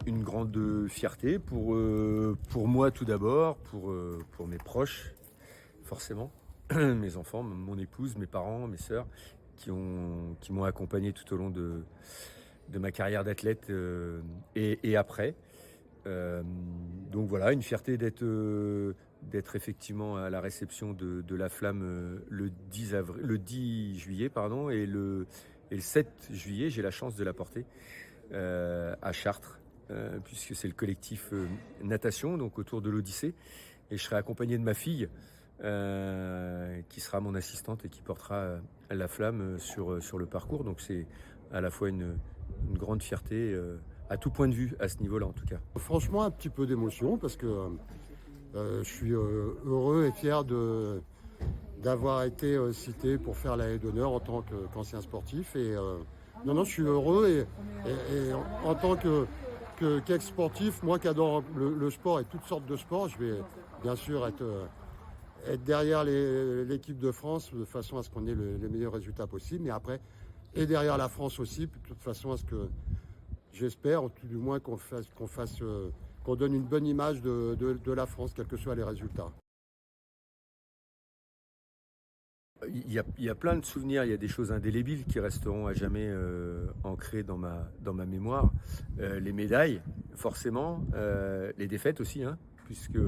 une grande fierté pour moi tout d'abord, pour mes proches, forcément, mes enfants, mon épouse, mes parents, mes sœurs, qui m'ont accompagné tout au long de ma carrière d'athlète et après. Euh, donc voilà, une fierté d'être effectivement à la réception de la flamme le 10 juillet, pardon, et le 7 juillet, j'ai la chance de la porter à Chartres, puisque c'est le collectif natation, donc autour de l'Odyssée. Et je serai accompagné de ma fille, qui sera mon assistante et qui portera la flamme sur le parcours. Donc c'est à la fois une grande fierté à tout point de vue, à ce niveau-là en tout cas. Franchement, un petit peu d'émotion parce que je suis heureux et fier d'avoir été cité pour faire la haie d'honneur en tant qu'ancien sportif. Et non, je suis heureux et en tant qu'ex-sportif, moi qui adore le sport et toutes sortes de sports, je vais bien sûr être derrière l'équipe de France de façon à ce qu'on ait les meilleurs résultats possibles. Mais après, et derrière la France aussi, de toute façon à ce que j'espère, tout du moins qu'on donne une bonne image de la France, quels que soient les résultats. Il y a plein de souvenirs, il y a des choses indélébiles qui resteront à jamais ancrées dans ma mémoire. Les médailles, forcément, les défaites aussi, hein, puisque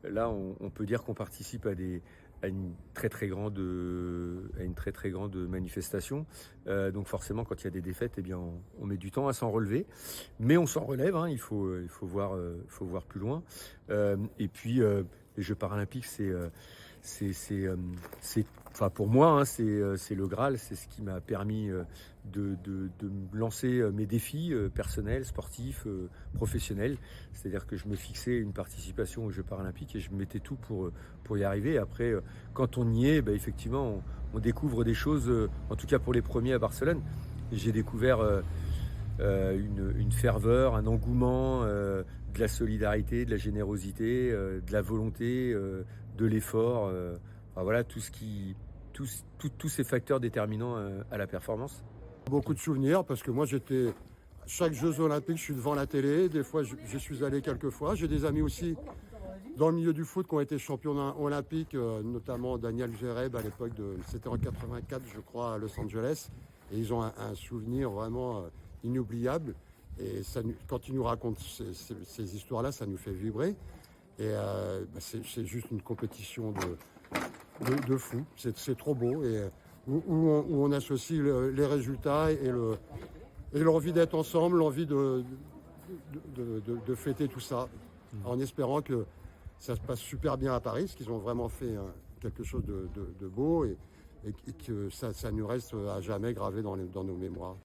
là, on peut dire qu'on participe à une très très grande manifestation. Donc forcément, quand il y a des défaites, eh bien, on met du temps à s'en relever, mais on s'en relève. Hein, il faut voir plus loin. Et puis, les Jeux paralympiques, enfin pour moi, hein, c'est le Graal, c'est ce qui m'a permis de me lancer mes défis personnels, sportifs, professionnels. C'est-à-dire que je me fixais une participation aux Jeux paralympiques et je mettais tout pour y arriver. Après, quand on y est, effectivement, on découvre des choses, en tout cas pour les premiers à Barcelone. J'ai découvert une ferveur, un engouement, de la solidarité, de la générosité, de la volonté, de l'effort. Enfin, voilà, tous ces facteurs déterminants à la performance. Beaucoup de souvenirs parce que moi chaque Jeux Olympiques, je suis devant la télé. Des fois, je suis allé quelques fois. J'ai des amis aussi dans le milieu du foot qui ont été champions olympiques, notamment Daniel Géreb à l'époque c'était en 84, je crois, à Los Angeles. Et ils ont un souvenir vraiment inoubliable. Et quand ils nous racontent ces histoires-là, ça nous fait vibrer. Et c'est juste une compétition de fou. C'est trop beau. Et où on associe les résultats et l'envie d'être ensemble, l'envie de fêter tout ça, en espérant que ça se passe super bien à Paris, parce qu'ils ont vraiment fait quelque chose de beau et que ça nous reste à jamais gravé dans nos mémoires.